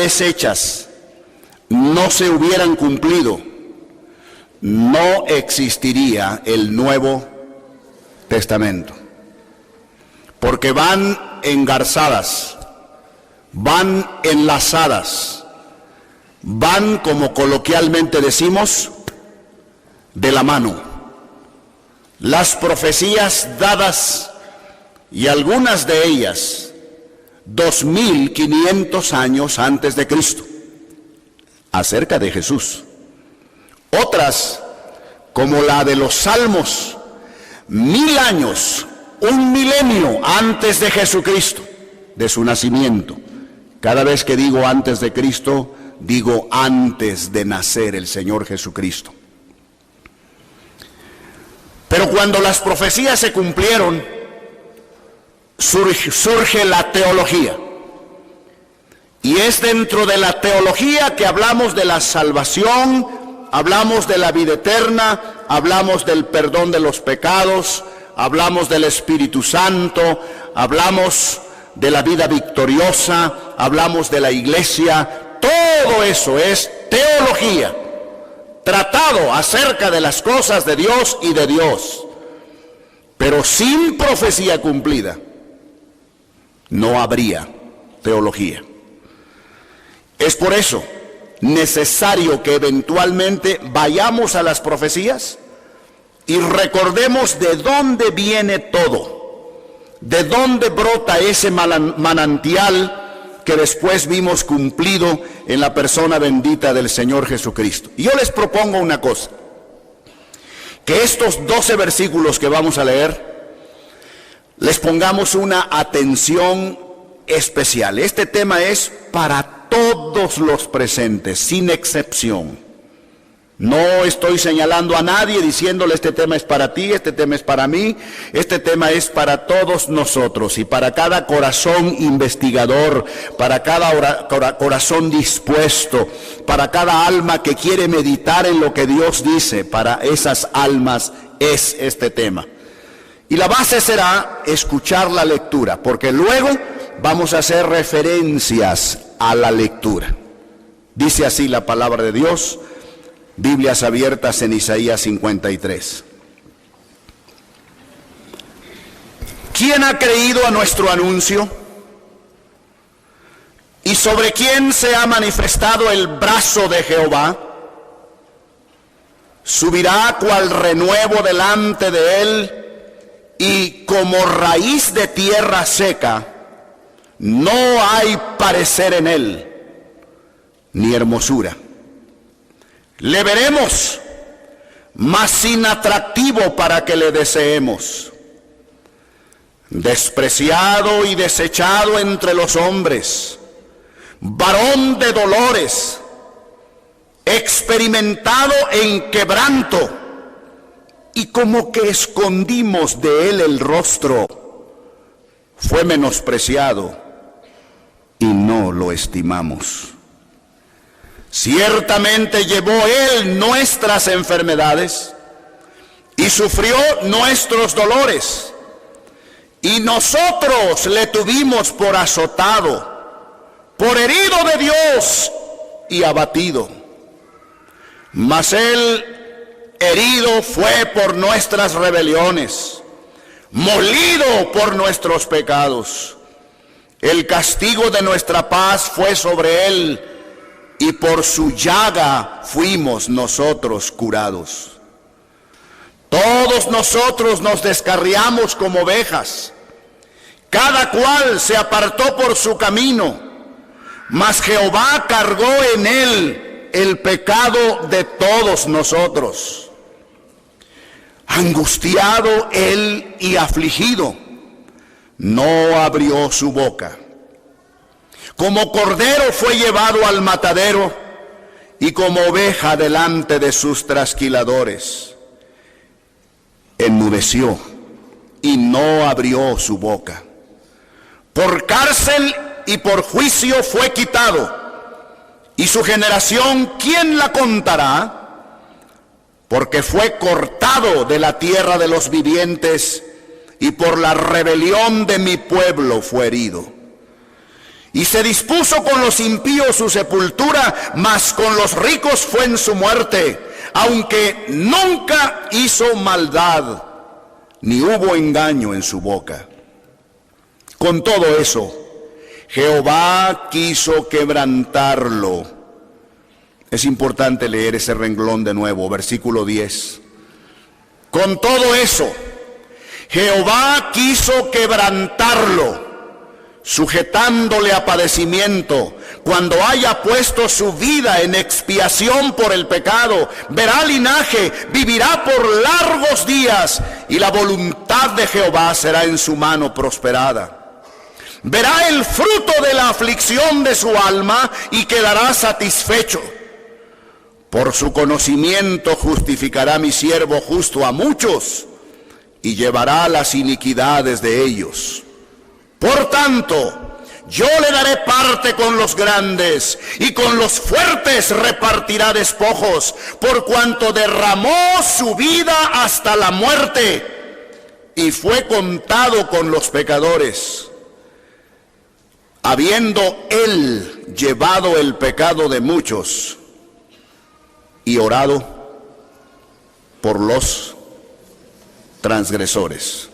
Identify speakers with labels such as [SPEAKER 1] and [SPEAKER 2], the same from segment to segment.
[SPEAKER 1] vez hechas no se hubieran cumplido, no existiría el Nuevo Testamento. Porque van engarzadas, van enlazadas, van, como coloquialmente decimos, de la mano. Las profecías dadas, y algunas de ellas 2500 años antes de Cristo, acerca de Jesús. Otras, como la de los Salmos, 1000 años, un milenio antes de Jesucristo, de su nacimiento. Cada vez que digo antes de Cristo, digo antes de nacer el Señor Jesucristo. Pero cuando las profecías se cumplieron, surge la teología. Y es dentro de la teología que hablamos de la salvación, hablamos de la vida eterna, hablamos del perdón de los pecados, hablamos del Espíritu Santo, hablamos de la vida victoriosa, hablamos de la iglesia. Todo eso es teología, tratado acerca de las cosas de Dios y de Dios. Pero sin profecía cumplida no habría teología. Es por eso necesario que eventualmente vayamos a las profecías y recordemos de dónde viene todo, de dónde brota ese manantial que después vimos cumplido en la persona bendita del Señor Jesucristo. Y yo les propongo una cosa, que estos 12 versículos que vamos a leer, les pongamos una atención especial. Este tema es para todos los presentes, sin excepción. No estoy señalando a nadie diciéndole este tema es para ti, este tema es para mí, este tema es para todos nosotros y para cada corazón investigador, para cada corazón dispuesto, para cada alma que quiere meditar en lo que Dios dice. Para esas almas es este tema. Y la base será escuchar la lectura, porque luego vamos a hacer referencias a la lectura. Dice así la palabra de Dios, Biblias abiertas en Isaías 53. ¿Quién ha creído a nuestro anuncio? ¿Y sobre quién se ha manifestado el brazo de Jehová? Subirá cual renuevo delante de él, y como raíz de tierra seca, no hay parecer en él, ni hermosura. Le veremos, mas sin atractivo para que le deseemos. Despreciado y desechado entre los hombres, varón de dolores, experimentado en quebranto, y como que escondimos de él el rostro, fue menospreciado y no lo estimamos. Ciertamente llevó él nuestras enfermedades y sufrió nuestros dolores, y nosotros le tuvimos por azotado, por herido de Dios y abatido. Mas él herido fue por nuestras rebeliones, molido por nuestros pecados. El castigo de nuestra paz fue sobre él, y por su llaga fuimos nosotros curados. Todos nosotros nos descarriamos como ovejas, cada cual se apartó por su camino, mas Jehová cargó en él el pecado de todos nosotros. Angustiado él y afligido, no abrió su boca. Como cordero fue llevado al matadero, y como oveja delante de sus trasquiladores. Enmudeció y no abrió su boca. Por cárcel y por juicio fue quitado, y su generación, ¿quién la contará? Porque fue cortado de la tierra de los vivientes, y por la rebelión de mi pueblo fue herido. Y se dispuso con los impíos su sepultura, mas con los ricos fue en su muerte, aunque nunca hizo maldad, ni hubo engaño en su boca. Con todo eso, Jehová quiso quebrantarlo. Es importante leer ese renglón de nuevo, versículo 10. Con todo eso, Jehová quiso quebrantarlo, sujetándole a padecimiento. Cuando haya puesto su vida en expiación por el pecado, verá linaje, vivirá por largos días, y la voluntad de Jehová será en su mano prosperada. Verá el fruto de la aflicción de su alma y quedará satisfecho. Por su conocimiento justificará mi siervo justo a muchos, y llevará las iniquidades de ellos. Por tanto, yo le daré parte con los grandes, y con los fuertes repartirá despojos, por cuanto derramó su vida hasta la muerte, y fue contado con los pecadores. Habiendo él llevado el pecado de muchos, y orado por los transgresores.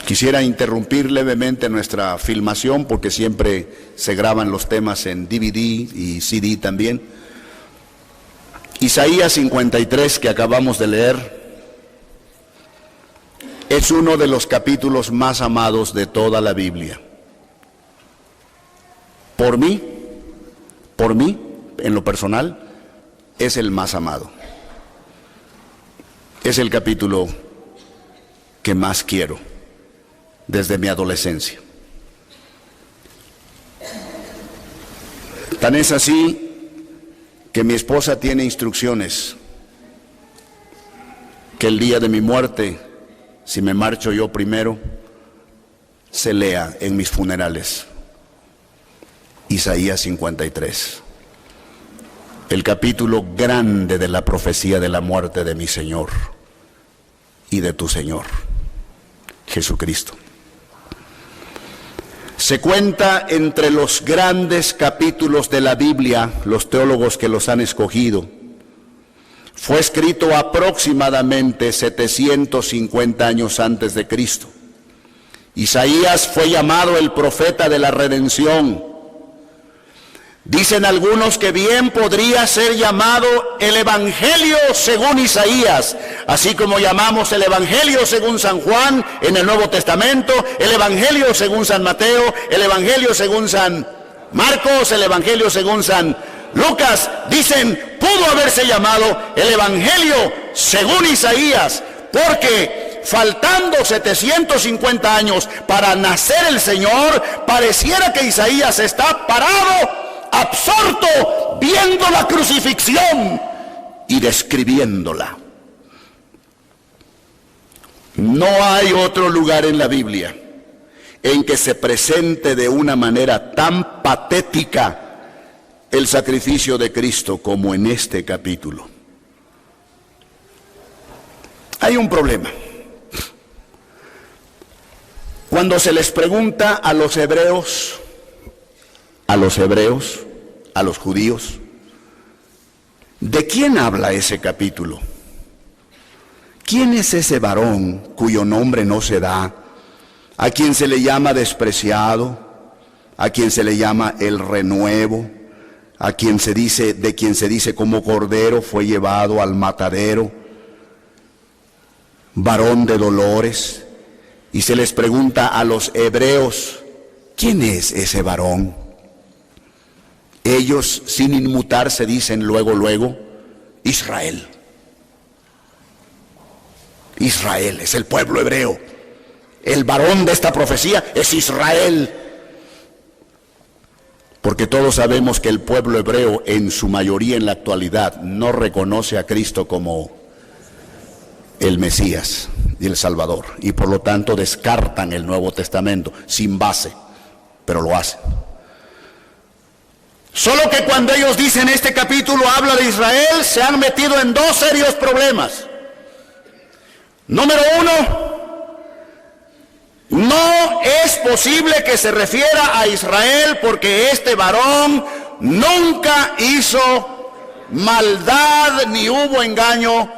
[SPEAKER 1] Quisiera interrumpir levemente nuestra filmación porque siempre se graban los temas en DVD y CD también. Isaías 53 que acabamos de leer es uno de los capítulos más amados de toda la Biblia. Por mí, en lo personal, es el más amado. Es el capítulo que más quiero desde mi adolescencia. Tan es así que mi esposa tiene instrucciones que el día de mi muerte, si me marcho yo primero, se lea en mis funerales Isaías 53, el capítulo grande de la profecía de la muerte de mi Señor y de tu Señor, Jesucristo. Se cuenta entre los grandes capítulos de la Biblia, los teólogos que los han escogido. Fue escrito aproximadamente 750 años antes de Cristo. Isaías fue llamado el profeta de la redención. Dicen algunos que bien podría ser llamado el Evangelio según Isaías, así como llamamos el Evangelio según San Juan en el Nuevo Testamento, el Evangelio según San Mateo, el Evangelio según San Marcos, el Evangelio según San Lucas. Dicen, pudo haberse llamado el Evangelio según Isaías, porque faltando 750 años para nacer el Señor, pareciera que Isaías está parado, absorto, viendo la crucifixión y describiéndola. No hay otro lugar en la Biblia en que se presente de una manera tan patética el sacrificio de Cristo como en este capítulo. Hay un problema. Cuando se les pregunta a los hebreos, a los judíos, ¿de quién habla ese capítulo? ¿Quién es ese varón cuyo nombre no se da, a quien se le llama despreciado, a quien se le llama el renuevo, a quien se dice, de quien se dice como cordero fue llevado al matadero, varón de dolores? Y se les pregunta a los hebreos, ¿quién es ese varón? Ellos, sin inmutarse, dicen luego, Israel. Israel es el pueblo hebreo. El varón de esta profecía es Israel. Porque todos sabemos que el pueblo hebreo, en su mayoría en la actualidad, no reconoce a Cristo como el Mesías y el Salvador. Y por lo tanto descartan el Nuevo Testamento, sin base, pero lo hacen. Solo que cuando ellos dicen este capítulo habla de Israel, se han metido en dos serios problemas. Número uno, es posible que se refiera a Israel porque este varón nunca hizo maldad ni hubo engaño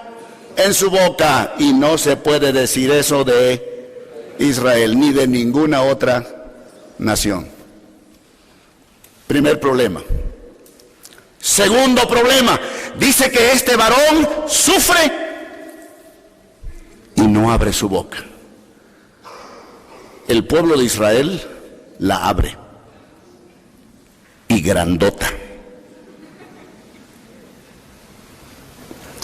[SPEAKER 1] en su boca. Y no se puede decir eso de Israel ni de ninguna otra nación. Primer problema. Segundo problema, dice que este varón sufre y no abre su boca. El pueblo de Israel la abre, y grandota.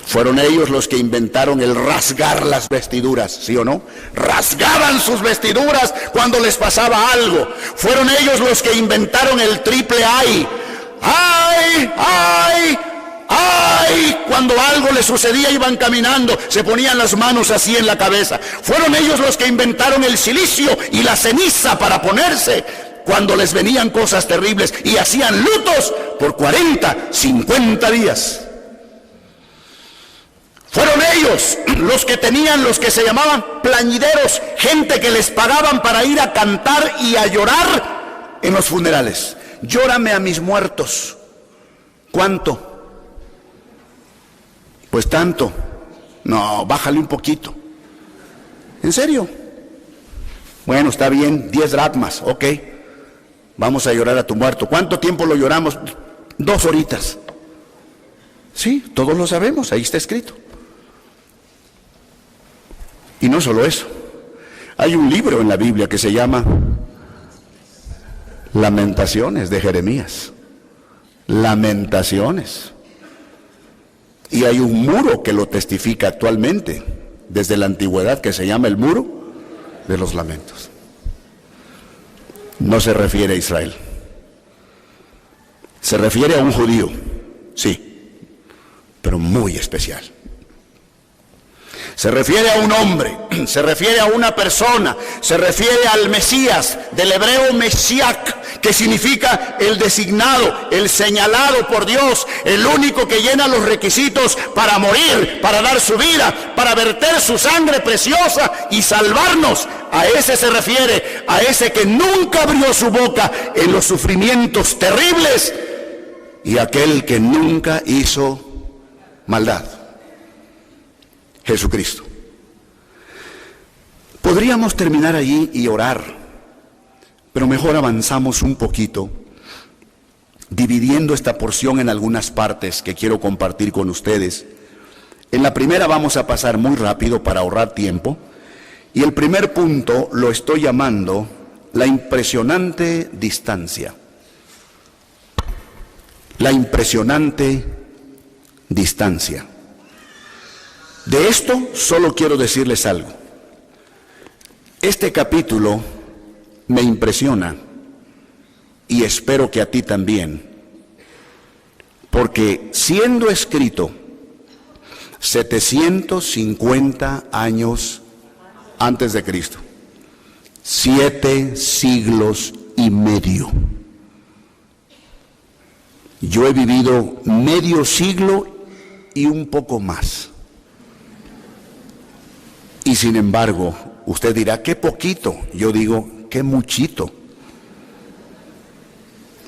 [SPEAKER 1] Fueron ellos los que inventaron el rasgar las vestiduras, ¿sí o no? Rasgaban sus vestiduras cuando les pasaba algo. Fueron ellos los que inventaron el triple ay. ¡Ay! ¡Ay! ¡Ay! Cuando algo les sucedía iban caminando, se ponían las manos así en la cabeza. Fueron ellos los que inventaron el cilicio y la ceniza para ponerse cuando les venían cosas terribles, y hacían lutos por 40, 50 días. Fueron ellos los que tenían los que se llamaban plañideros, gente que les pagaban para ir a cantar y a llorar en los funerales. Llórame a mis muertos. ¿Cuánto? Pues tanto. No, bájale un poquito. ¿En serio? Bueno, está bien, 10 dracmas, ok. Vamos a llorar a tu muerto. ¿Cuánto tiempo lo lloramos? 2 horitas. Sí, todos lo sabemos, ahí está escrito. Y no solo eso. Hay un libro en la Biblia que se llama Lamentaciones de Jeremías. Lamentaciones. Y hay un muro que lo testifica actualmente, desde la antigüedad, que se llama el Muro de los Lamentos. No se refiere a Israel. Se refiere a un judío, sí, pero muy especial. Se refiere a un hombre, se refiere a una persona, se refiere al Mesías, del hebreo Meshiach, que significa el designado, el señalado por Dios, el único que llena los requisitos para morir, para dar su vida, para verter su sangre preciosa y salvarnos. A ese se refiere, a ese que nunca abrió su boca en los sufrimientos terribles, y aquel que nunca hizo maldad. Jesucristo. Podríamos terminar allí y orar, pero mejor avanzamos un poquito, dividiendo esta porción en algunas partes que quiero compartir con ustedes. En la primera vamos a pasar muy rápido para ahorrar tiempo, y el primer punto lo estoy llamando la impresionante distancia. La impresionante distancia. De esto solo quiero decirles algo. Este capítulo me impresiona, y espero que a ti también, porque siendo escrito 750 años antes de Cristo, 7 siglos y medio. Yo he vivido medio siglo y un poco más. Y sin embargo, usted dirá, qué poquito. Yo digo, qué muchito.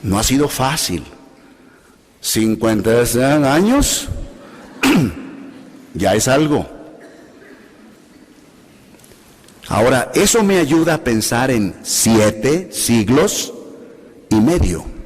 [SPEAKER 1] No ha sido fácil. 50 años ya es algo. Ahora, eso me ayuda a pensar en 7 siglos y medio.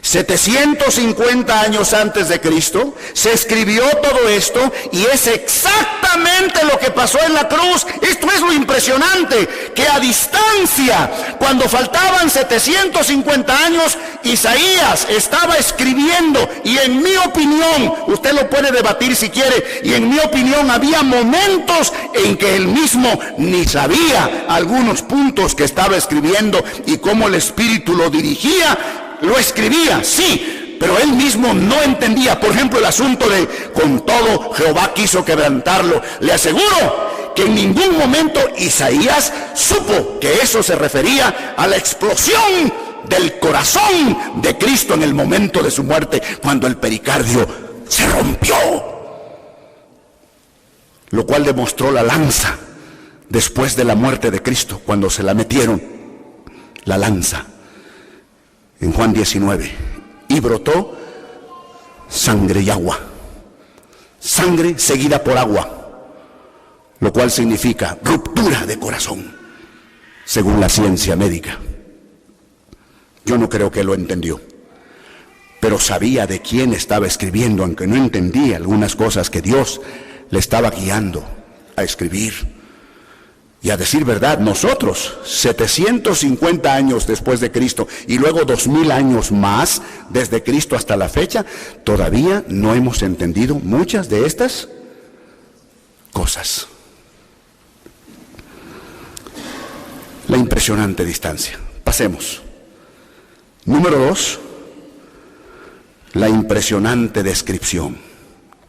[SPEAKER 1] 750 años antes de Cristo se escribió todo esto, y es exactamente lo que pasó en la cruz. Esto es lo impresionante, que a distancia, cuando faltaban 750 años, Isaías estaba escribiendo, y en mi opinión, usted lo puede debatir si quiere, y en mi opinión había momentos en que él mismo ni sabía algunos puntos que estaba escribiendo y cómo el Espíritu lo dirigía. Lo escribía, sí, pero él mismo no entendía. Por ejemplo, el asunto de con todo Jehová quiso quebrantarlo. Le aseguro que en ningún momento Isaías supo que eso se refería a la explosión del corazón de Cristo en el momento de su muerte, cuando el pericardio se rompió, lo cual demostró la lanza después de la muerte de Cristo, cuando se la metieron, la lanza, en Juan 19, y brotó sangre y agua. Sangre seguida por agua, lo cual significa ruptura de corazón, según la ciencia médica. Yo no creo que lo entendió, pero sabía de quién estaba escribiendo, aunque no entendía algunas cosas que Dios le estaba guiando a escribir. Y a decir verdad, nosotros, 750 años después de Cristo y luego 2000 años más desde Cristo hasta la fecha, todavía no hemos entendido muchas de estas cosas. La impresionante distancia. Pasemos. Número 2, la impresionante descripción.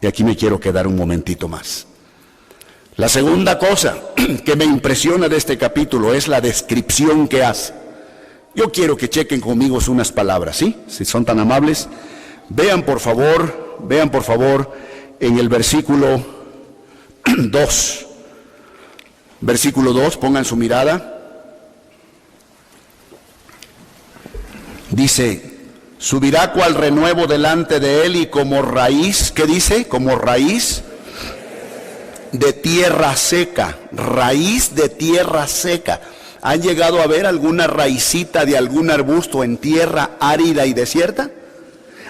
[SPEAKER 1] Y aquí me quiero quedar un momentito más. La segunda cosa que me impresiona de este capítulo es la descripción que hace. Yo quiero que chequen conmigo unas palabras, ¿sí? Si son tan amables. Vean por favor en el versículo 2. Versículo 2, pongan su mirada. Dice, subirá cual renuevo delante de él y como raíz, ¿qué dice? Como raíz de tierra seca, raíz de tierra seca. ¿Han llegado a ver alguna raicita de algún arbusto en tierra árida y desierta?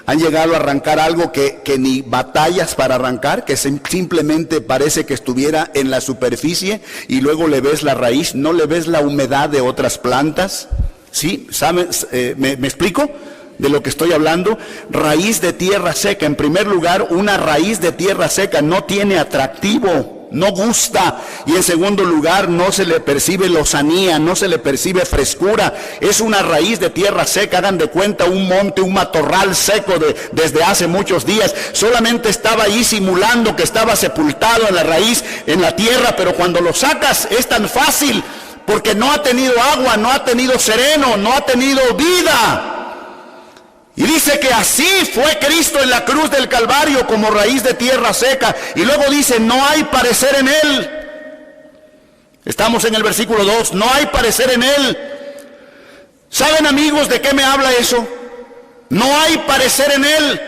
[SPEAKER 1] ¿Han llegado a arrancar algo que ni batallas para arrancar, que simplemente parece que estuviera en la superficie y luego le ves la raíz, no le ves la humedad de otras plantas? ¿Sí? ¿Saben? ¿Me explico de lo que estoy hablando? Raíz de tierra seca. En primer lugar, una raíz de tierra seca no tiene atractivo, no gusta. Y en segundo lugar, no se le percibe lozanía, no se le percibe frescura. Es una raíz de tierra seca. Hagan de cuenta un monte, un matorral seco desde hace muchos días. Solamente estaba ahí simulando que estaba sepultado en la raíz, en la tierra, pero cuando lo sacas es tan fácil, porque no ha tenido agua, no ha tenido sereno, no ha tenido vida. Y dice que así fue Cristo en la cruz del Calvario, como raíz de tierra seca. Y luego dice, no hay parecer en él. Estamos en el versículo 2, no hay parecer en él. ¿Saben, amigos, de qué me habla eso? No hay parecer en él.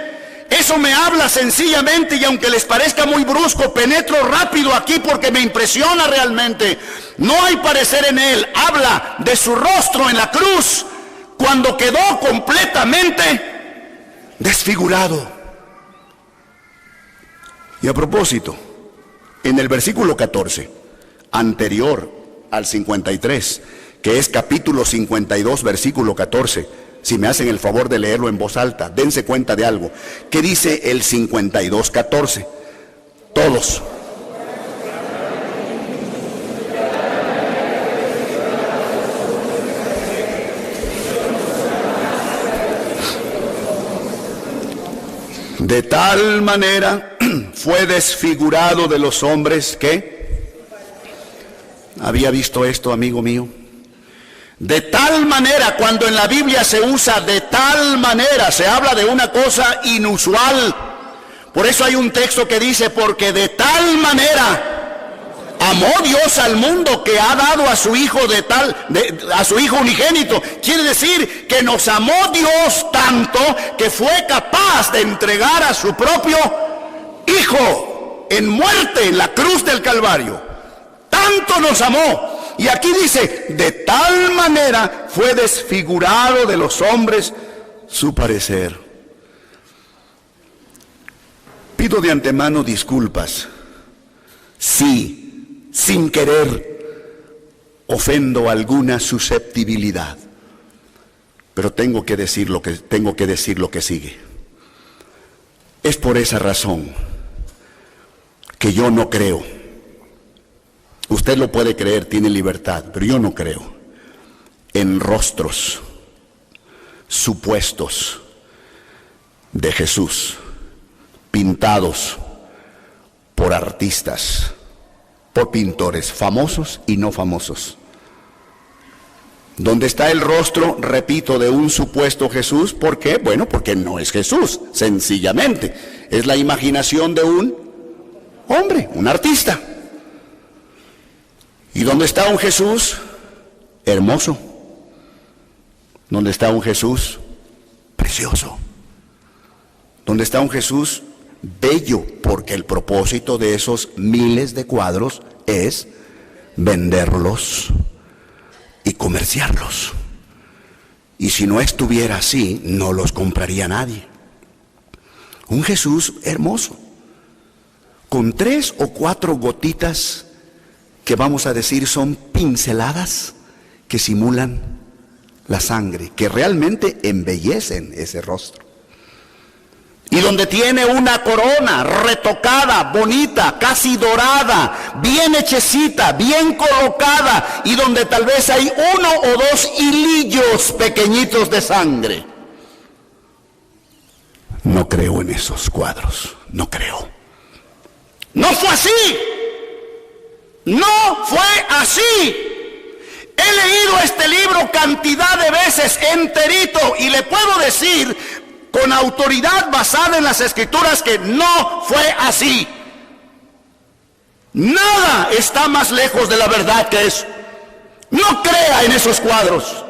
[SPEAKER 1] Eso me habla sencillamente, y aunque les parezca muy brusco, penetro rápido aquí porque me impresiona realmente. No hay parecer en él. Habla de su rostro en la cruz, cuando quedó completamente desfigurado. Y a propósito, en el versículo 14, anterior al 53, que es capítulo 52, versículo 14, si me hacen el favor de leerlo en voz alta, dense cuenta de algo. ¿Qué dice el 52:14? Todos. De tal manera fue desfigurado de los hombres que... ¿Había visto esto, amigo mío? De tal manera, cuando en la Biblia se usa de tal manera, se habla de una cosa inusual. Por eso hay un texto que dice, porque de tal manera amó Dios al mundo que ha dado a su Hijo a su Hijo unigénito. Quiere decir que nos amó Dios tanto que fue capaz de entregar a su propio Hijo en muerte en la cruz del Calvario. Tanto nos amó. Y aquí dice, de tal manera fue desfigurado de los hombres su parecer. Pido de antemano disculpas si, sin querer, ofendo alguna susceptibilidad. Pero tengo que decir lo que sigue. Es por esa razón que yo no creo. Usted lo puede creer, tiene libertad, pero yo no creo en rostros supuestos de Jesús, pintados por artistas, por pintores famosos y no famosos. ¿Dónde está el rostro, repito, de un supuesto Jesús? ¿Por qué? Bueno, porque no es Jesús, sencillamente. Es la imaginación de un hombre, un artista. ¿Y dónde está un Jesús hermoso? ¿Dónde está un Jesús precioso? ¿Dónde está un Jesús bello? Porque el propósito de esos miles de cuadros es venderlos y comerciarlos. Y si no estuviera así, no los compraría nadie. Un Jesús hermoso, con 3 o 4 gotitas que vamos a decir son pinceladas que simulan la sangre, que realmente embellecen ese rostro. Y donde tiene una corona retocada, bonita, casi dorada, bien hechecita, bien colocada, y donde tal vez hay 1 o 2 hilillos pequeñitos de sangre. No creo en esos cuadros, no creo. No fue así. No fue así. He leído este libro cantidad de veces enterito y le puedo decir con autoridad basada en las Escrituras que no fue así. Nada está más lejos de la verdad que eso. No crea en esos cuadros.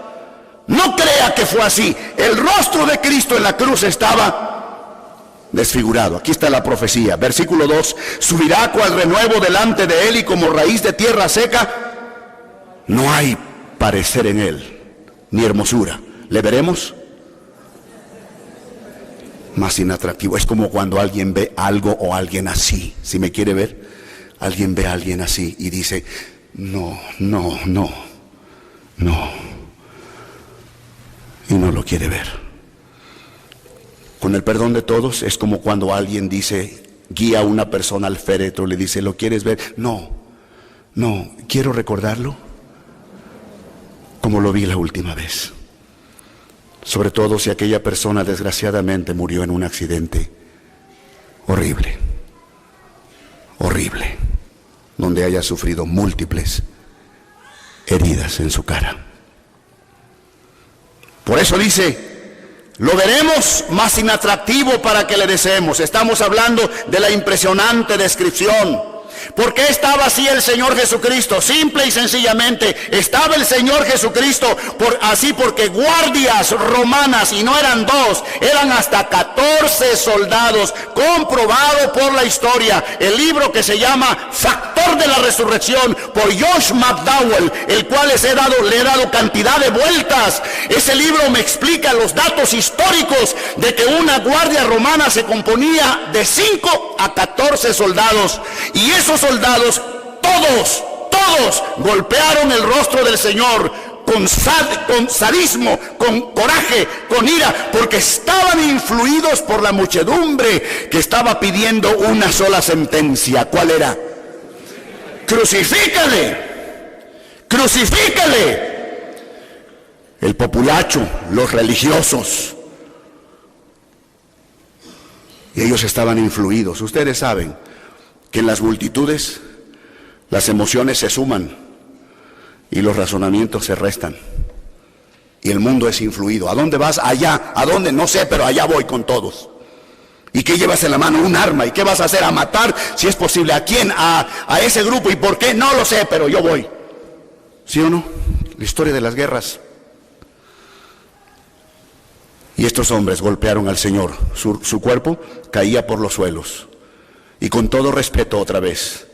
[SPEAKER 1] No crea que fue así. El rostro de Cristo en la cruz estaba desfigurado. Aquí está la profecía, versículo 2: subirá cual renuevo delante de él, y como raíz de tierra seca, no hay parecer en él, ni hermosura. ¿Le veremos? Más inatractivo. Es como cuando alguien ve algo o alguien así. Si me quiere ver, alguien ve a alguien así y dice, no. Y no lo quiere ver. Con el perdón de todos, es como cuando alguien dice, guía a una persona al féretro, le dice, ¿lo quieres ver? No, quiero recordarlo como lo vi la última vez. Sobre todo si aquella persona desgraciadamente murió en un accidente horrible, donde haya sufrido múltiples heridas en su cara. Por eso dice, lo veremos más inatractivo para que le deseemos. Estamos hablando de la impresionante descripción. ¿Por qué estaba así el Señor Jesucristo? Simple y sencillamente, estaba el Señor Jesucristo así porque guardias romanas, y no eran 2, eran hasta 14 soldados, comprobado por la historia. El libro que se llama Factor de la Resurrección, por Josh McDowell, el cual le he dado cantidad de vueltas. Ese libro me explica los datos históricos de que una guardia romana se componía de 5 a 14 soldados, y esos soldados, todos golpearon el rostro del Señor con sadismo, con coraje, con ira, porque estaban influidos por la muchedumbre que estaba pidiendo una sola sentencia. ¿Cuál era? ¡Crucifícale! El populacho, los religiosos, y ellos estaban influidos. Ustedes saben que en las multitudes las emociones se suman y los razonamientos se restan, y el mundo es influido. ¿A dónde vas? Allá. ¿A dónde? No sé, pero allá voy con todos. ¿Y qué llevas en la mano? Un arma. ¿Y qué vas a hacer? A matar, si es posible. ¿A quién? A ese grupo. ¿Y por qué? No lo sé, pero yo voy. ¿Sí o no? La historia de las guerras. Y estos hombres golpearon al Señor. Su cuerpo caía por los suelos. Y con todo respeto, otra vez,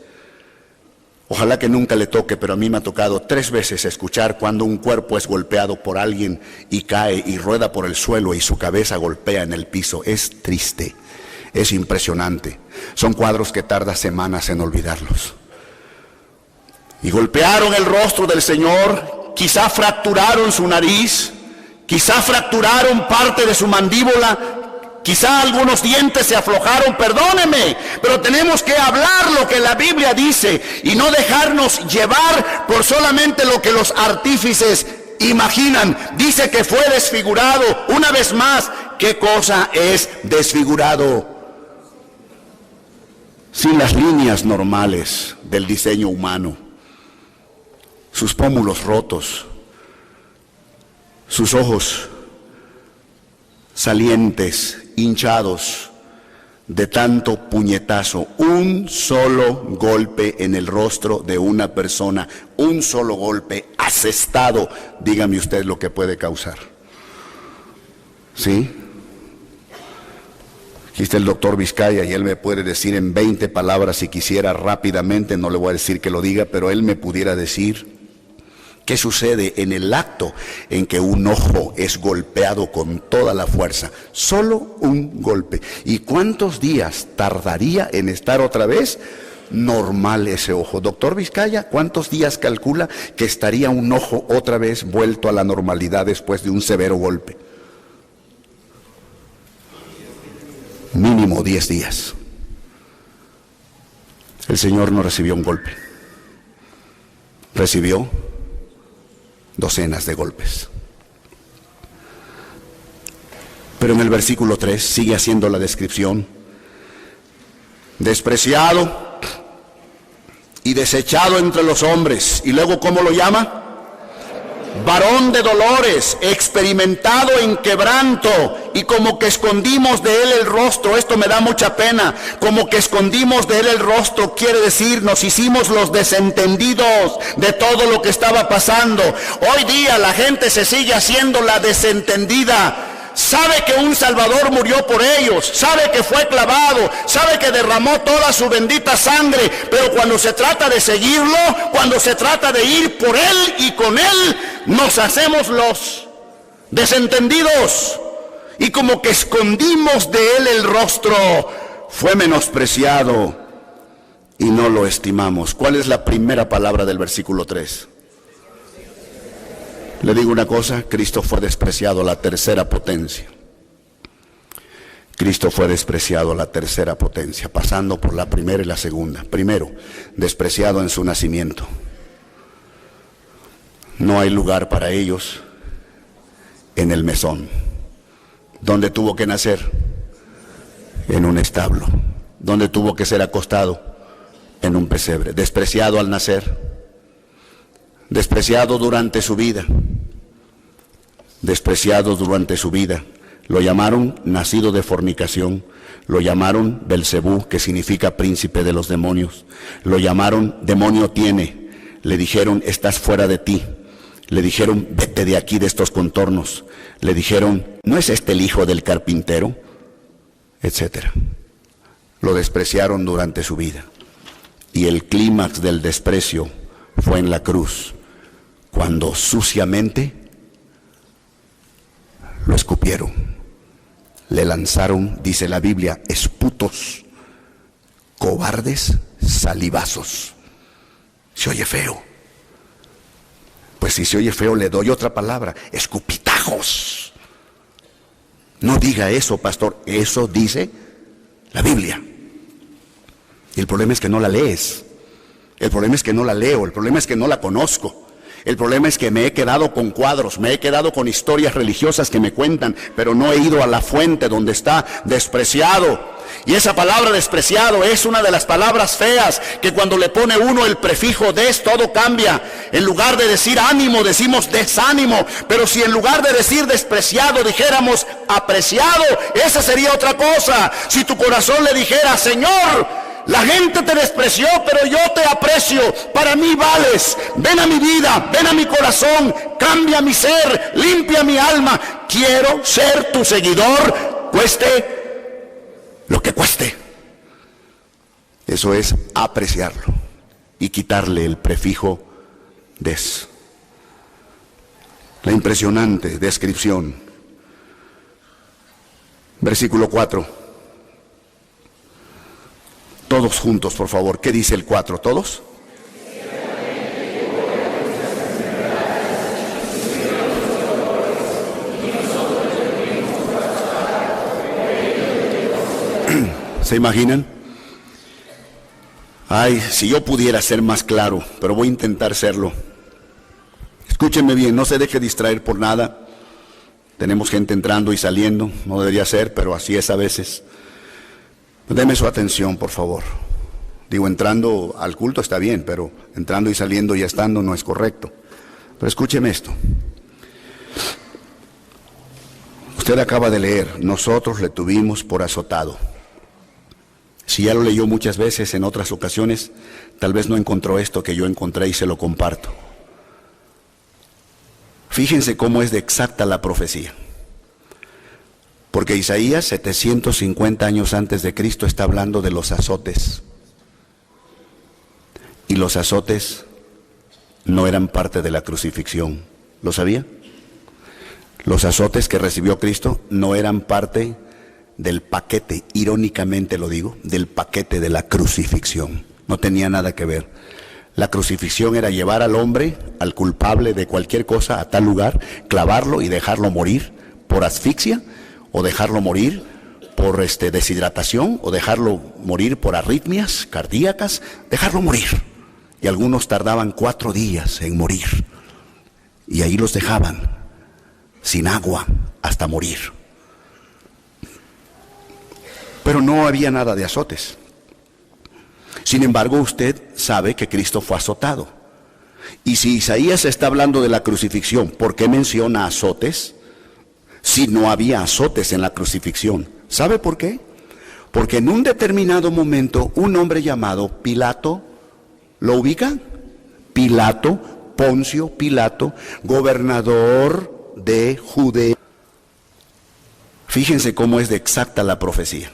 [SPEAKER 1] ojalá que nunca le toque, pero a mí me ha tocado 3 veces escuchar cuando un cuerpo es golpeado por alguien y cae y rueda por el suelo y su cabeza golpea en el piso. Es triste, es impresionante. Son cuadros que tarda semanas en olvidarlos. Y golpearon el rostro del Señor, quizá fracturaron su nariz, quizá fracturaron parte de su mandíbula, quizá algunos dientes se aflojaron, perdóneme, pero tenemos que hablar lo que la Biblia dice y no dejarnos llevar por solamente lo que los artífices imaginan. Dice que fue desfigurado. Una vez más, ¿qué cosa es desfigurado? Sin las líneas normales del diseño humano, sus pómulos rotos, sus ojos salientes, hinchados, de tanto puñetazo, un solo golpe en el rostro de una persona, un solo golpe asestado, dígame usted lo que puede causar. ¿Sí? Aquí está el doctor Vizcaya y él me puede decir en 20 palabras si quisiera rápidamente, no le voy a decir que lo diga, pero él me pudiera decir qué sucede en el acto en que un ojo es golpeado con toda la fuerza, solo un golpe. ¿Y cuántos días tardaría en estar otra vez normal ese ojo? Doctor Vizcaya, ¿cuántos días calcula que estaría un ojo otra vez vuelto a la normalidad después de un severo golpe? Mínimo 10 días. El Señor no recibió un golpe, recibió docenas de golpes. Pero en el versículo 3 sigue haciendo la descripción: despreciado y desechado entre los hombres. Y luego, ¿cómo lo llama? Varón de dolores, experimentado en quebranto, y como que escondimos de él el rostro. Esto me da mucha pena. Como que escondimos de él el rostro quiere decir nos hicimos los desentendidos de todo lo que estaba pasando. Hoy día la gente se sigue haciendo la desentendida. Sabe que un Salvador murió por ellos, sabe que fue clavado, sabe que derramó toda su bendita sangre, pero cuando se trata de seguirlo, cuando se trata de ir por él y con él, nos hacemos los desentendidos y como que escondimos de él el rostro. Fue menospreciado y no lo estimamos. ¿Cuál es la primera palabra del versículo 3? Le digo una cosa, Cristo fue despreciado, la tercera potencia. Cristo fue despreciado, la tercera potencia, pasando por la primera y la segunda. Primero, despreciado en su nacimiento. No hay lugar para ellos en el mesón. ¿Dónde tuvo que nacer? En un establo. ¿Dónde tuvo que ser acostado? En un pesebre. Despreciado al nacer. Despreciado durante su vida. Despreciado durante su vida. Lo llamaron nacido de fornicación. Lo llamaron Belcebú, que significa príncipe de los demonios. Lo llamaron demonio tiene. Le dijeron estás fuera de ti. Le dijeron vete de aquí, de estos contornos. Le dijeron ¿no es este el hijo del carpintero? Etcétera. Lo despreciaron durante su vida. Y el clímax del desprecio fue en la cruz, cuando suciamente lo escupieron, le lanzaron, dice la Biblia, esputos, cobardes, salivazos. Se oye feo. Pues si se oye feo le doy otra palabra, escupitajos. No diga eso, pastor, eso dice la Biblia. Y el problema es que no la lees. El problema es que no la leo, el problema es que no la conozco. El problema es que me he quedado con cuadros, me he quedado con historias religiosas que me cuentan, pero no he ido a la fuente donde está despreciado. Y esa palabra despreciado es una de las palabras feas, que cuando le pone uno el prefijo des, todo cambia. En lugar de decir ánimo, decimos desánimo. Pero si en lugar de decir despreciado dijéramos apreciado, esa sería otra cosa. Si tu corazón le dijera, Señor, la gente te despreció, pero yo te aprecio, para mí vales, ven a mi vida, ven a mi corazón, cambia mi ser, limpia mi alma, quiero ser tu seguidor, cueste lo que cueste. Eso es apreciarlo y quitarle el prefijo des. La impresionante descripción. Versículo 4. Todos juntos, por favor. ¿Qué dice el 4? ¿Todos? ¿Se imaginan? Ay, si yo pudiera ser más claro, pero voy a intentar serlo. Escúchenme bien, no se deje distraer por nada. Tenemos gente entrando y saliendo, no debería ser, pero así es a veces. Deme su atención, por favor. Digo, entrando al culto está bien, pero entrando y saliendo y estando no es correcto. Pero escúcheme esto. Usted acaba de leer, nosotros le tuvimos por azotado. Si ya lo leyó muchas veces en otras ocasiones, tal vez no encontró esto que yo encontré y se lo comparto. Fíjense cómo es de exacta la profecía. Porque Isaías, 750 años antes de Cristo, está hablando de los azotes. Y los azotes no eran parte de la crucifixión. ¿Lo sabía? Los azotes que recibió Cristo no eran parte del paquete, irónicamente lo digo, del paquete de la crucifixión. No tenía nada que ver. La crucifixión era llevar al hombre, al culpable de cualquier cosa, a tal lugar, clavarlo y dejarlo morir por asfixia, o dejarlo morir por deshidratación, o dejarlo morir por arritmias cardíacas, dejarlo morir. Y algunos tardaban 4 días en morir. Y ahí los dejaban, sin agua, hasta morir. Pero no había nada de azotes. Sin embargo, usted sabe que Cristo fue azotado. Y si Isaías está hablando de la crucifixión, ¿por qué menciona azotes? Si no había azotes en la crucifixión. ¿Sabe por qué? Porque en un determinado momento, un hombre llamado Pilato, ¿lo ubica? Pilato, Poncio Pilato, gobernador de Judea. Fíjense cómo es de exacta la profecía.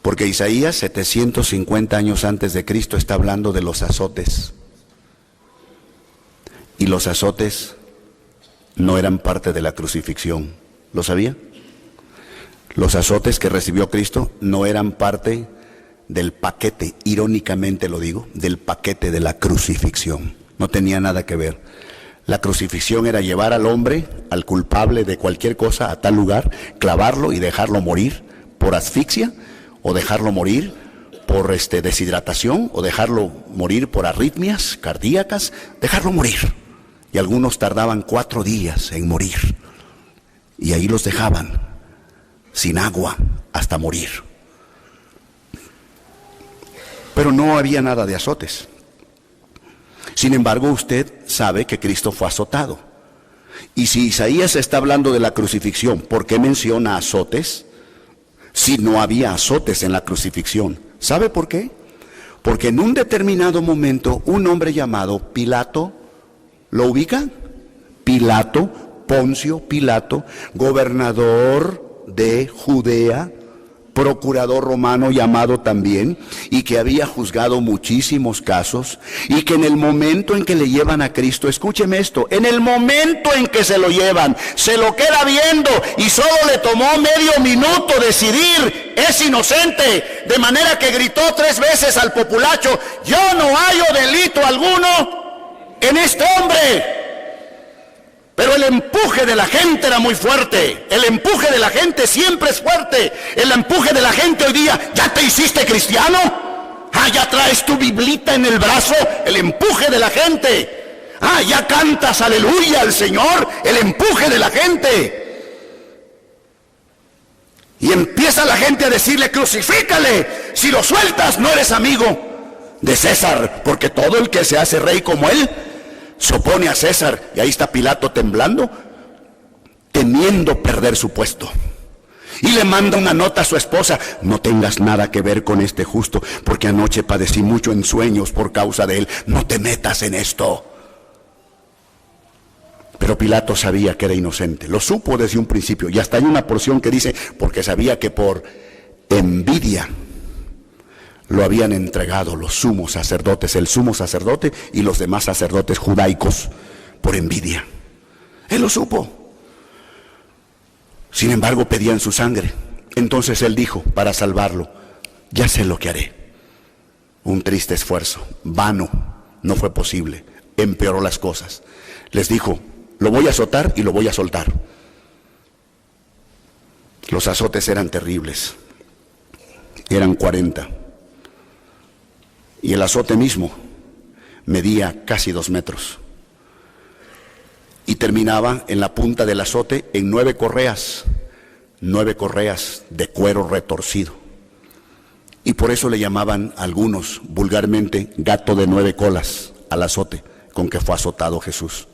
[SPEAKER 1] Porque Isaías, 750 años antes de Cristo, está hablando de los azotes. Y los azotes no eran parte de la crucifixión. ¿Lo sabía? Los azotes que recibió Cristo no eran parte del paquete, irónicamente lo digo, del paquete de la crucifixión. No tenía nada que ver. La crucifixión era llevar al hombre, al culpable de cualquier cosa, a tal lugar, clavarlo y dejarlo morir por asfixia, o dejarlo morir por deshidratación, o dejarlo morir por arritmias cardíacas, dejarlo morir. Y algunos tardaban 4 días en morir. Y ahí los dejaban, sin agua, hasta morir. Pero no había nada de azotes. Sin embargo, usted sabe que Cristo fue azotado. Y si Isaías está hablando de la crucifixión, ¿por qué menciona azotes? Si no había azotes en la crucifixión. ¿Sabe por qué? Porque en un determinado momento, un hombre llamado Pilato, ¿lo ubica? Pilato, Poncio Pilato, gobernador de Judea, procurador romano llamado también, y que había juzgado muchísimos casos, y que en el momento en que le llevan a Cristo, escúcheme esto, en el momento en que se lo llevan, se lo queda viendo, y solo le tomó medio minuto decidir, es inocente, de manera que gritó 3 veces al populacho: yo no hallo delito alguno en este hombre. Pero el empuje de la gente era muy fuerte. El empuje de la gente siempre es fuerte. El empuje de la gente hoy día: ¿ya te hiciste cristiano? Ah, ya traes tu biblita en el brazo. El empuje de la gente. Ah, ya cantas aleluya al Señor. El empuje de la gente. Y empieza la gente a decirle: crucifícale. Si lo sueltas, no eres amigo de César, porque todo el que se hace rey como él se opone a César. Y ahí está Pilato temblando, temiendo perder su puesto. Y le manda una nota a su esposa: no tengas nada que ver con este justo, porque anoche padecí mucho en sueños por causa de él. No te metas en esto. Pero Pilato sabía que era inocente, lo supo desde un principio. Y hasta hay una porción que dice: porque sabía que por envidia lo habían entregado los sumos sacerdotes, el sumo sacerdote y los demás sacerdotes judaicos, por envidia. Él lo supo. Sin embargo, pedían su sangre. Entonces él dijo, para salvarlo: ya sé lo que haré. Un triste esfuerzo, vano, no fue posible, empeoró las cosas. Les dijo: lo voy a azotar y lo voy a soltar. Los azotes eran terribles, eran 40. Y el azote mismo medía casi 2 metros. Y terminaba en la punta del azote en 9 correas de cuero retorcido. Y por eso le llamaban algunos vulgarmente gato de 9 colas al azote con que fue azotado Jesús.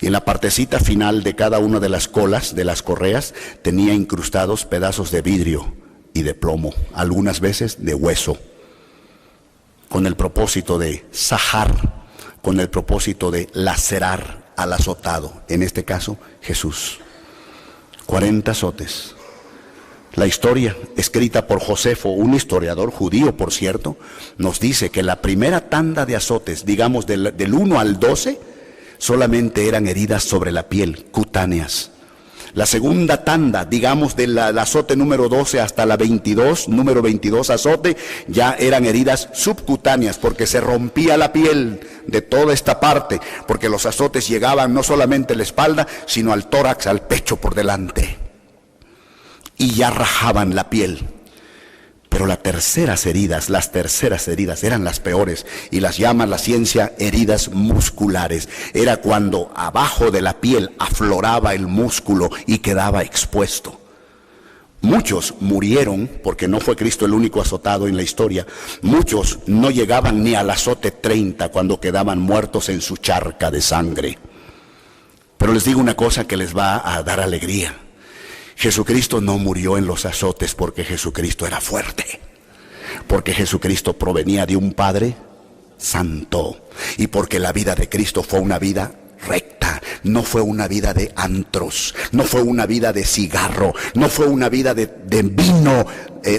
[SPEAKER 1] Y en la partecita final de cada una de las colas, de las correas, tenía incrustados pedazos de vidrio y de plomo, algunas veces de hueso, con el propósito de sajar, con el propósito de lacerar al azotado, en este caso Jesús. 40 azotes. La historia escrita por Josefo, un historiador judío por cierto, nos dice que la primera tanda de azotes, digamos del 1 al 12, solamente eran heridas sobre la piel, cutáneas. La segunda tanda, digamos del azote número 12 hasta la 22, número 22 azote, ya eran heridas subcutáneas, porque se rompía la piel de toda esta parte, porque los azotes llegaban no solamente a la espalda, sino al tórax, al pecho por delante, y ya rajaban la piel. Pero las terceras heridas eran las peores, y las llama la ciencia heridas musculares. Era cuando abajo de la piel afloraba el músculo y quedaba expuesto. Muchos murieron, porque no fue Cristo el único azotado en la historia. Muchos no llegaban ni al azote 30 cuando quedaban muertos en su charca de sangre. Pero les digo una cosa que les va a dar alegría. Jesucristo no murió en los azotes porque Jesucristo era fuerte, porque Jesucristo provenía de un Padre santo, y porque la vida de Cristo fue una vida recta, no fue una vida de antros, no fue una vida de cigarro, no fue una vida de vino,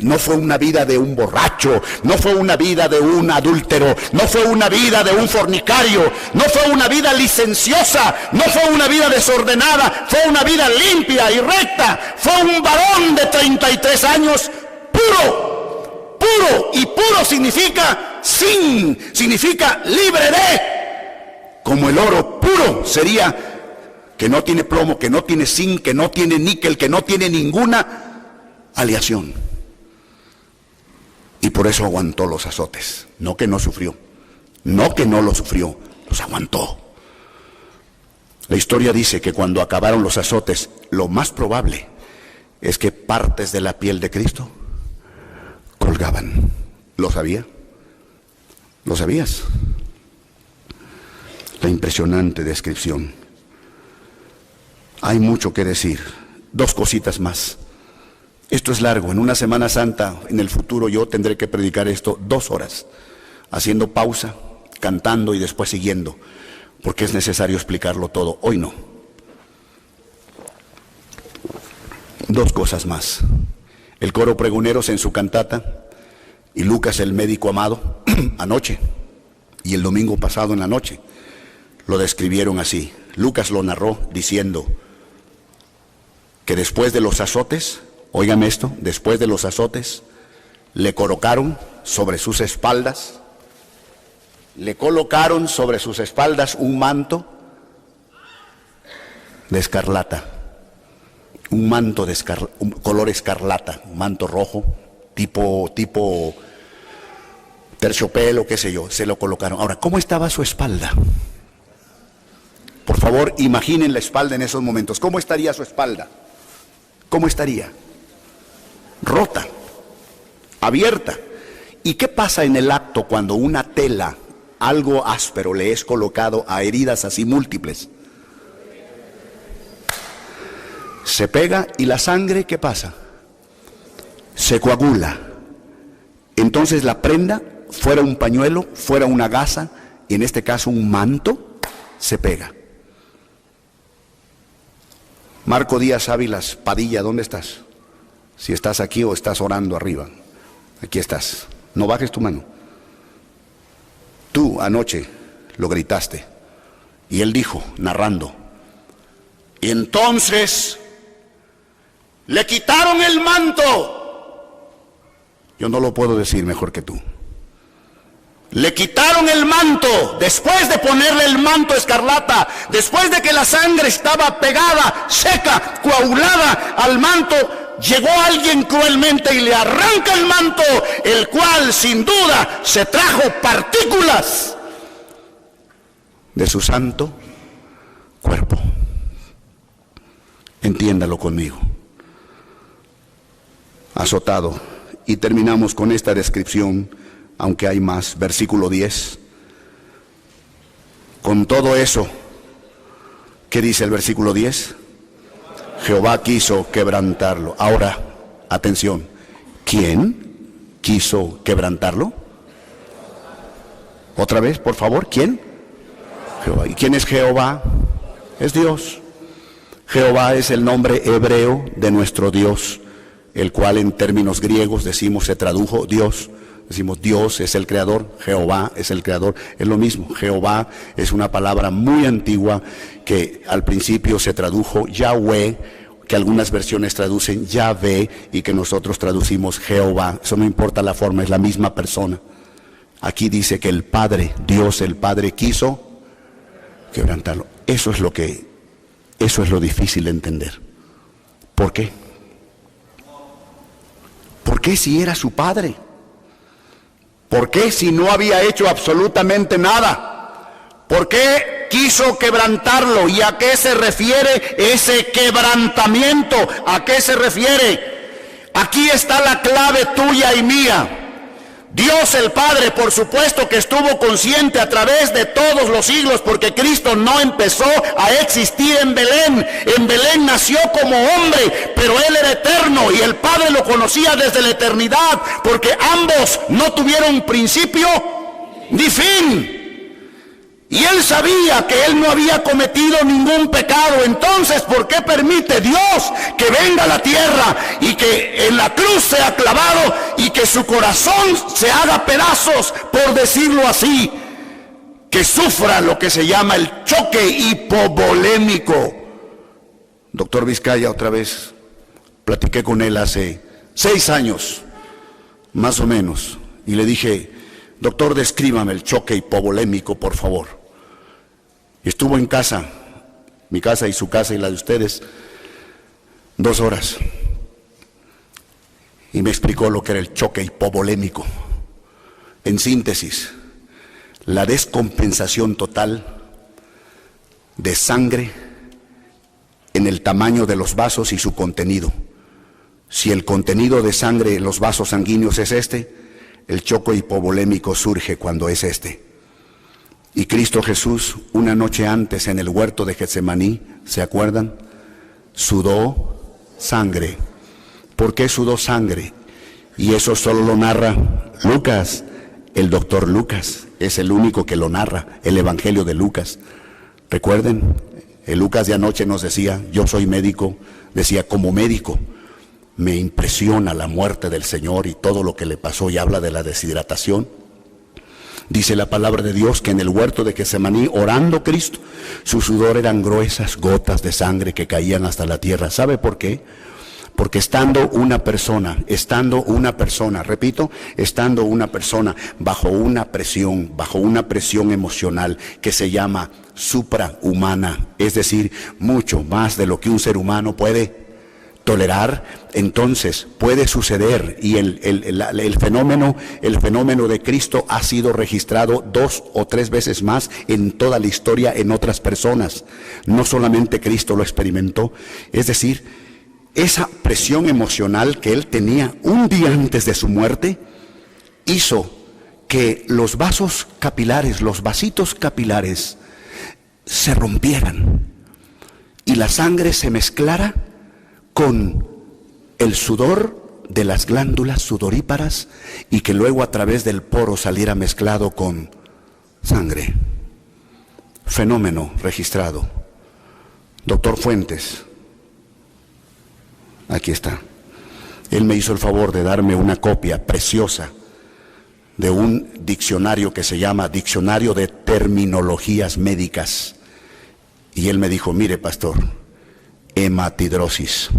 [SPEAKER 1] no fue una vida de un borracho, no fue una vida de un adúltero, no fue una vida de un fornicario, no fue una vida licenciosa, no fue una vida desordenada, fue una vida limpia y recta. Fue un varón de 33 años puro, y puro significa significa libre de. Como el oro puro sería que no tiene plomo, que no tiene zinc, que no tiene níquel, que no tiene ninguna aleación. Y por eso aguantó los azotes. No que no sufrió, no que no lo sufrió, los aguantó. La historia dice que cuando acabaron los azotes, lo más probable es que partes de la piel de Cristo colgaban. ¿Lo sabía? ¿Lo sabías? La impresionante descripción. Hay mucho que decir. 2 cositas más. Esto es largo. En una Semana Santa, en el futuro, yo tendré que predicar esto 2 horas, haciendo pausa, cantando y después siguiendo, porque es necesario explicarlo todo. Hoy no. 2 cosas más. El coro Pregoneros en su cantata, y Lucas el médico amado, anoche, y el domingo pasado en la noche, lo describieron así. Lucas lo narró diciendo que después de los azotes, óigame esto, después de los azotes, le colocaron sobre sus espaldas un manto de escarlata, un manto de color escarlata, un manto rojo, tipo terciopelo, qué sé yo, se lo colocaron. Ahora, ¿cómo estaba su espalda? Por favor, imaginen la espalda en esos momentos. ¿Cómo estaría su espalda? ¿Cómo estaría? Rota, abierta. ¿Y qué pasa en el acto cuando una tela, algo áspero, le es colocado a heridas así múltiples? Se pega y la sangre, ¿qué pasa? Se coagula. Entonces la prenda, fuera un pañuelo, fuera una gasa, y en este caso un manto, se pega. Marco Díaz Ávilas Padilla, ¿dónde estás? Si estás aquí o estás orando arriba. Aquí estás. No bajes tu mano. Tú anoche lo gritaste. Y él dijo, narrando, y entonces le quitaron el manto. Yo no lo puedo decir mejor que tú. Le quitaron el manto, después de ponerle el manto escarlata, después de que la sangre estaba pegada, seca, coagulada al manto, llegó alguien cruelmente y le arranca el manto, el cual sin duda se trajo partículas de su santo cuerpo. Entiéndalo conmigo. Azotado. Y terminamos con esta descripción, aunque hay más. Versículo 10. Con todo eso, ¿qué dice el versículo 10? Jehová quiso quebrantarlo. Ahora, atención, ¿Quién quiso quebrantarlo? Otra vez, por favor, ¿quién? Jehová. ¿Y quién es Jehová? Es Dios. Jehová es el nombre hebreo de nuestro Dios, el cual en términos griegos decimos se tradujo Dios. Decimos Dios es el creador, Jehová es el creador, es lo mismo. Jehová es una palabra muy antigua que al principio se tradujo Yahweh, que algunas versiones traducen Yahvé y que nosotros traducimos Jehová. Eso no importa la forma, es la misma persona. Aquí dice que el Padre, Dios el Padre quiso quebrantarlo. Eso es lo difícil de entender. ¿Por qué? ¿Por qué si era su Padre? ¿Por qué si no había hecho absolutamente nada? ¿Por qué quiso quebrantarlo? ¿Y a qué se refiere ese quebrantamiento? ¿A qué se refiere? Aquí está la clave tuya y mía. Dios el Padre, por supuesto que estuvo consciente a través de todos los siglos, porque Cristo no empezó a existir en Belén. En Belén nació como hombre, pero Él era eterno y el Padre lo conocía desde la eternidad, porque ambos no tuvieron principio ni fin. Y Él sabía que Él no había cometido ningún pecado. Entonces, ¿por qué permite Dios que venga a la tierra y que en la cruz sea clavado y que su corazón se haga pedazos, por decirlo así? Que sufra lo que se llama el choque hipovolémico. Doctor Vizcaya, otra vez, platiqué con él hace 6 años, más o menos, y le dije: doctor, descríbame el choque hipovolémico, por favor. Y estuvo en casa, mi casa y su casa y la de ustedes, 2 horas. Y me explicó lo que era el choque hipovolémico. En síntesis, la descompensación total de sangre en el tamaño de los vasos y su contenido. Si el contenido de sangre en los vasos sanguíneos es el choque hipovolémico surge cuando es Y Cristo Jesús, una noche antes en el huerto de Getsemaní, ¿se acuerdan? Sudó sangre. ¿Por qué sudó sangre? Y eso solo lo narra Lucas, el doctor Lucas, es el único que lo narra, el Evangelio de Lucas. Recuerden, el Lucas de anoche nos decía, yo soy médico, decía, como médico, me impresiona la muerte del Señor y todo lo que le pasó, y habla de la deshidratación. Dice la palabra de Dios que en el huerto de Getsemaní, orando Cristo, su sudor eran gruesas gotas de sangre que caían hasta la tierra. ¿Sabe por qué? Porque estando una persona, repito, estando una persona bajo una presión emocional que se llama suprahumana, es decir, mucho más de lo que un ser humano puede tolerar, entonces puede suceder, y el fenómeno de Cristo ha sido registrado 2 o 3 veces más en toda la historia en otras personas. No solamente Cristo lo experimentó, es decir, esa presión emocional que él tenía un día antes de su muerte hizo que los vasos capilares, los vasitos capilares se rompieran y la sangre se mezclara con el sudor de las glándulas sudoríparas y que luego a través del poro saliera mezclado con sangre. Fenómeno registrado. Doctor Fuentes, aquí está. Él me hizo el favor de darme una copia preciosa de un diccionario que se llama Diccionario de Terminologías Médicas. Y él me dijo, mire pastor, hematidrosis,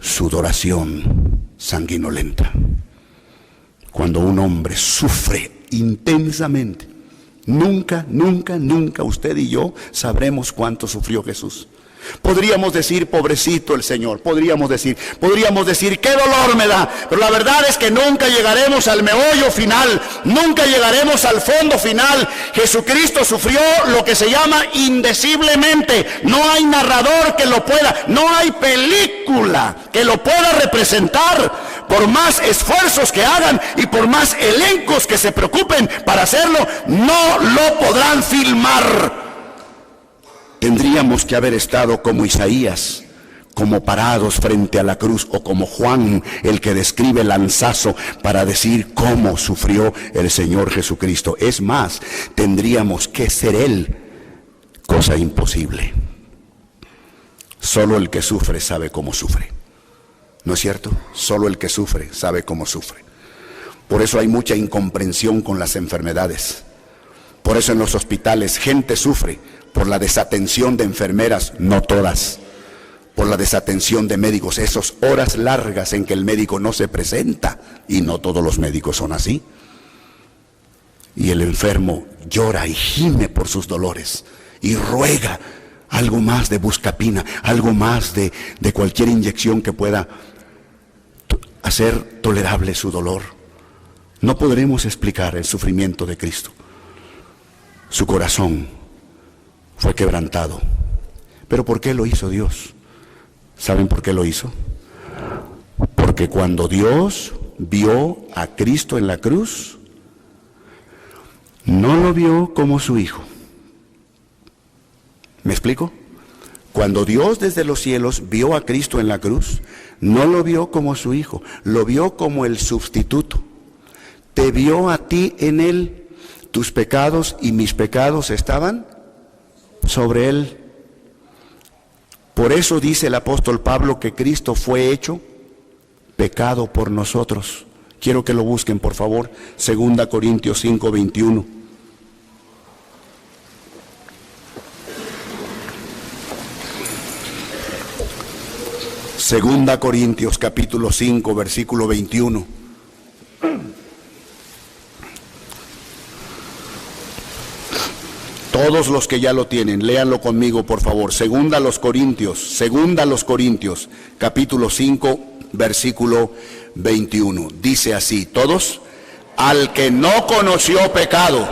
[SPEAKER 1] sudoración sanguinolenta. Cuando un hombre sufre intensamente, nunca usted y yo sabremos cuánto sufrió Jesús. Podríamos decir, pobrecito el Señor, podríamos decir, qué dolor me da, pero la verdad es que nunca llegaremos al meollo final, nunca llegaremos al fondo final. Jesucristo sufrió lo que se llama indeciblemente, no hay narrador que lo pueda, no hay película que lo pueda representar, por más esfuerzos que hagan y por más elencos que se preocupen para hacerlo, no lo podrán filmar. Tendríamos que haber estado como Isaías, como parados frente a la cruz, o como Juan, el que describe el lanzazo para decir cómo sufrió el Señor Jesucristo. Es más, tendríamos que ser Él, cosa imposible. Solo el que sufre sabe cómo sufre. ¿No es cierto? Solo el que sufre sabe cómo sufre. Por eso hay mucha incomprensión con las enfermedades. Por eso en los hospitales gente sufre por la desatención de enfermeras, no todas, por la desatención de médicos, esas horas largas en que el médico no se presenta, y no todos los médicos son así. Y el enfermo llora y gime por sus dolores y ruega algo más de buscapina, algo más de cualquier inyección que pueda hacer tolerable su dolor. No podremos explicar el sufrimiento de Cristo. Su corazón fue quebrantado. ¿Pero por qué lo hizo Dios? ¿Saben por qué lo hizo? Porque cuando Dios vio a Cristo en la cruz, no lo vio como su hijo. ¿Me explico? Cuando Dios desde los cielos vio a Cristo en la cruz, no lo vio como su hijo, lo vio como el sustituto. Te vio a ti en él, tus pecados y mis pecados estaban sobre él. Por eso dice el apóstol Pablo que Cristo fue hecho pecado por nosotros. Quiero que lo busquen, por favor, 2 Corintios 5, 21. Segunda Corintios capítulo 5, versículo 21. Todos los que ya lo tienen, léanlo conmigo, por favor. Segunda a los Corintios, capítulo 5, versículo 21. Dice así, todos: al que no conoció pecado,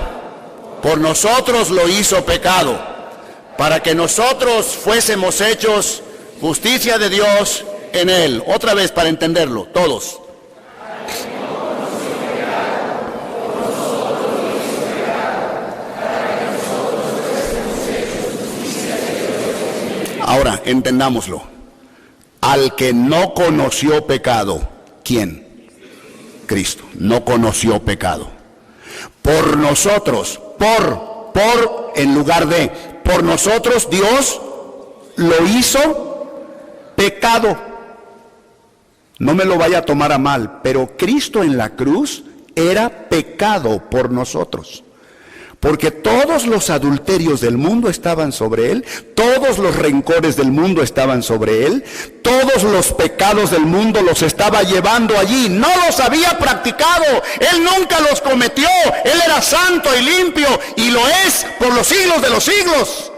[SPEAKER 1] por nosotros lo hizo pecado, para que nosotros fuésemos hechos justicia de Dios en él. Otra vez para entenderlo, todos. Ahora, entendámoslo. Al que no conoció pecado, ¿quién? Cristo. No conoció pecado. Por nosotros, en lugar de, por nosotros Dios lo hizo pecado. No me lo vaya a tomar a mal, pero Cristo en la cruz era pecado por nosotros. Porque todos los adulterios del mundo estaban sobre él, todos los rencores del mundo estaban sobre él, todos los pecados del mundo los estaba llevando allí. No los había practicado, él nunca los cometió, él era santo y limpio, y lo es por los siglos de los siglos.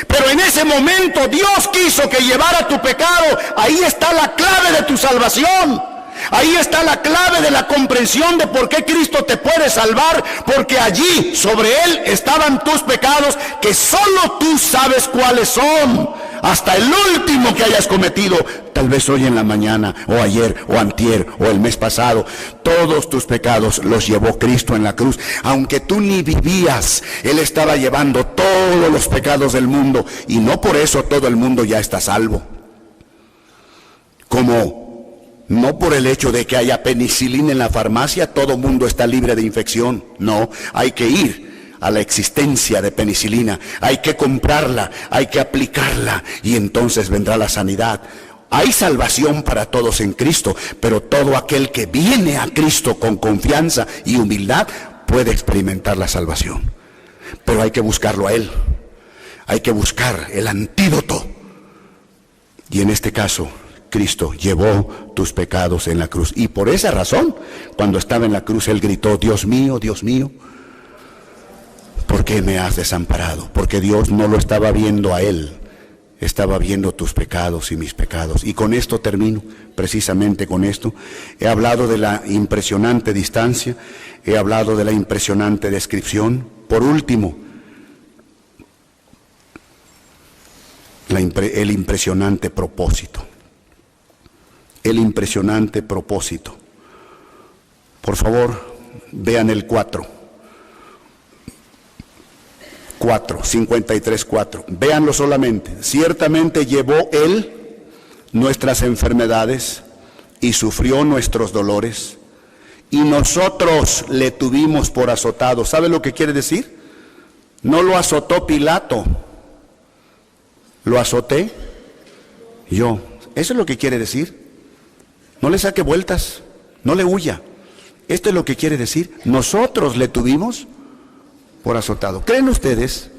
[SPEAKER 1] Pero en ese momento Dios quiso que llevara tu pecado. Ahí está la clave de tu salvación. Ahí está la clave de la comprensión de por qué Cristo te puede salvar, porque allí sobre él estaban tus pecados, que solo tú sabes cuáles son, hasta el último que hayas cometido, tal vez hoy en la mañana, o ayer, o antier, o el mes pasado. Todos tus pecados los llevó Cristo en la cruz. Aunque tú ni vivías, él estaba llevando todos los pecados del mundo, y no por eso todo el mundo ya está salvo. No por el hecho de que haya penicilina en la farmacia, todo mundo está libre de infección. No, hay que ir a la existencia de penicilina, hay que comprarla, hay que aplicarla, y entonces vendrá la sanidad. Hay salvación para todos en Cristo, pero todo aquel que viene a Cristo con confianza y humildad puede experimentar la salvación. Pero hay que buscarlo a él, hay que buscar el antídoto, y en este caso Cristo llevó tus pecados en la cruz. Y por esa razón, cuando estaba en la cruz, él gritó: Dios mío, ¿por qué me has desamparado? Porque Dios no lo estaba viendo a él, estaba viendo tus pecados y mis pecados. Y con esto termino, precisamente con esto. He hablado de la impresionante distancia, he hablado de la impresionante descripción. Por último, el impresionante propósito. El impresionante propósito. Por favor, vean el 4. 53:4. Véanlo solamente. Ciertamente llevó él nuestras enfermedades y sufrió nuestros dolores, y nosotros le tuvimos por azotado. ¿Sabe lo que quiere decir? No lo azotó Pilato, lo azoté yo. Eso es lo que quiere decir. No le saque vueltas, no le huya. Esto es lo que quiere decir. Nosotros le tuvimos por azotado. ¿Creen ustedes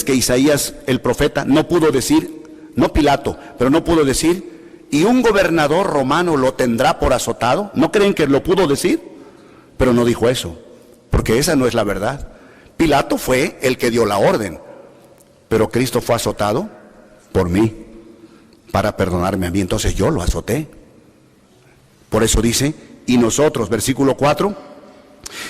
[SPEAKER 1] que Isaías, el profeta, no pudo decir, no Pilato, pero no pudo decir, y un gobernador romano lo tendrá por azotado? ¿No creen que lo pudo decir? Pero no dijo eso, porque esa no es la verdad. Pilato fue el que dio la orden, pero Cristo fue azotado por mí, para perdonarme a mí. Entonces yo lo azoté. Por eso dice, y nosotros, versículo 4,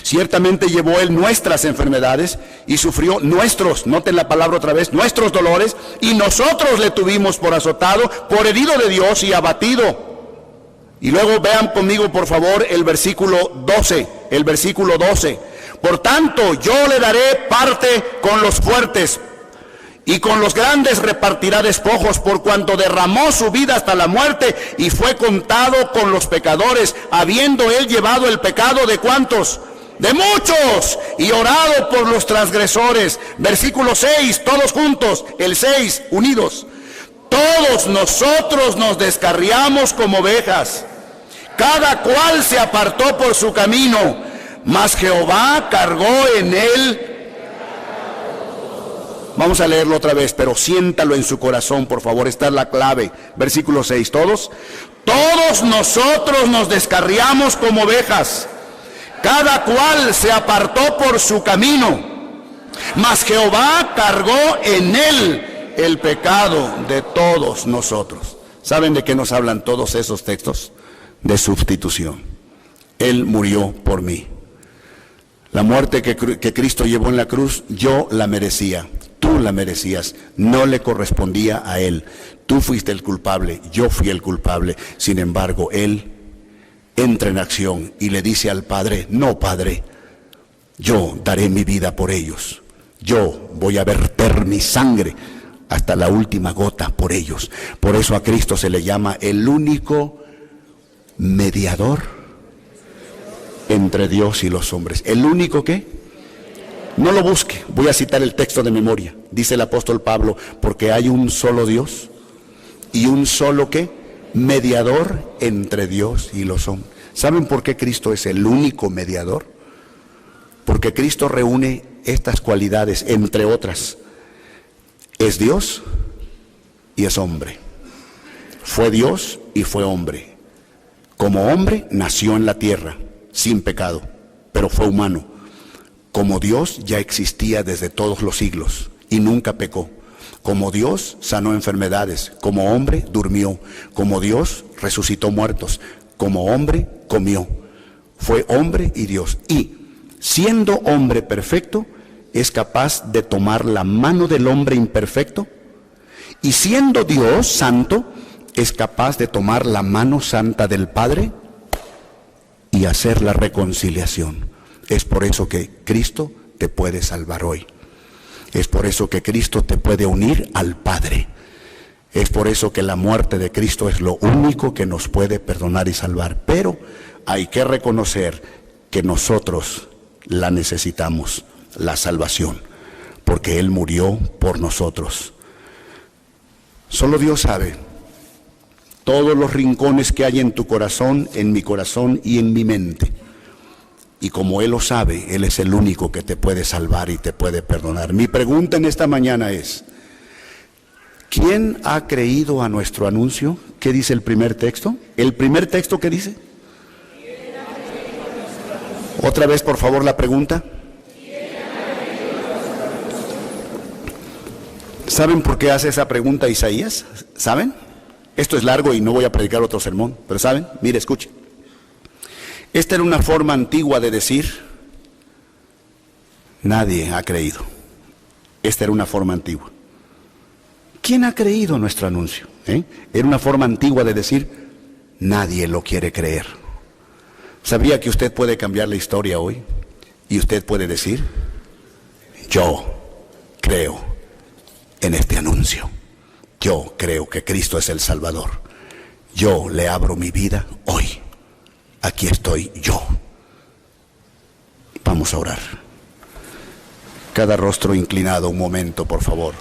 [SPEAKER 1] ciertamente llevó él nuestras enfermedades y sufrió nuestros, noten la palabra otra vez, nuestros dolores, y nosotros le tuvimos por azotado, por herido de Dios y abatido. Y luego vean conmigo por favor el versículo 12, por tanto yo le daré parte con los fuertes, y con los grandes repartirá despojos, por cuanto derramó su vida hasta la muerte y fue contado con los pecadores, habiendo él llevado el pecado ¿de cuántos? De muchos, y orado por los transgresores. Versículo 6, todos juntos, el 6, unidos. Todos nosotros nos descarriamos como ovejas, cada cual se apartó por su camino, mas Jehová cargó en él. Vamos a leerlo otra vez, pero siéntalo en su corazón, por favor, esta es la clave. Versículo 6, todos nosotros nos descarriamos como ovejas, cada cual se apartó por su camino, mas Jehová cargó en él el pecado de todos nosotros. ¿Saben de qué nos hablan todos esos textos? De sustitución. Él murió por mí. La muerte que Cristo llevó en la cruz, yo la merecía. Tú la merecías, no le correspondía a él. Tú fuiste el culpable, yo fui el culpable. Sin embargo, él entra en acción y le dice al Padre, no, Padre, yo daré mi vida por ellos. Yo voy a verter mi sangre hasta la última gota por ellos. Por eso a Cristo se le llama el único mediador entre Dios y los hombres. ¿El único qué? No lo busque, voy a citar el texto de memoria. Dice el apóstol Pablo, porque hay un solo Dios y un solo ¿qué? Mediador entre Dios y los hombres. ¿Saben por qué Cristo es el único mediador? Porque Cristo reúne estas cualidades, entre otras. Es Dios y es hombre. Fue Dios y fue hombre. Como hombre nació en la tierra, sin pecado, pero fue humano. Como Dios ya existía desde todos los siglos y nunca pecó. Como Dios sanó enfermedades, como hombre durmió, como Dios resucitó muertos, como hombre comió. Fue hombre y Dios. Y siendo hombre perfecto, es capaz de tomar la mano del hombre imperfecto. Y siendo Dios santo, es capaz de tomar la mano santa del Padre y hacer la reconciliación. Es por eso que Cristo te puede salvar hoy. Es por eso que Cristo te puede unir al Padre. Es por eso que la muerte de Cristo es lo único que nos puede perdonar y salvar. Pero hay que reconocer que nosotros la necesitamos, la salvación, porque Él murió por nosotros. Solo Dios sabe todos los rincones que hay en tu corazón, en mi corazón y en mi mente. Y como Él lo sabe, Él es el único que te puede salvar y te puede perdonar. Mi pregunta en esta mañana es, ¿quién ha creído a nuestro anuncio? ¿Qué dice el primer texto? ¿El primer texto qué dice? Otra vez, por favor, la pregunta. ¿Saben por qué hace esa pregunta Isaías? ¿Saben? Esto es largo y no voy a predicar otro sermón, pero ¿saben? Mire, escuche. Esta era una forma antigua de decir, nadie ha creído. Esta era una forma antigua. ¿Quién ha creído nuestro anuncio? Era una forma antigua de decir, nadie lo quiere creer. ¿Sabía que usted puede cambiar la historia hoy? Y usted puede decir, yo creo en este anuncio. Yo creo que Cristo es el Salvador. Yo le abro mi vida hoy. Aquí estoy yo. Vamos a orar. Cada rostro inclinado, un momento, por favor.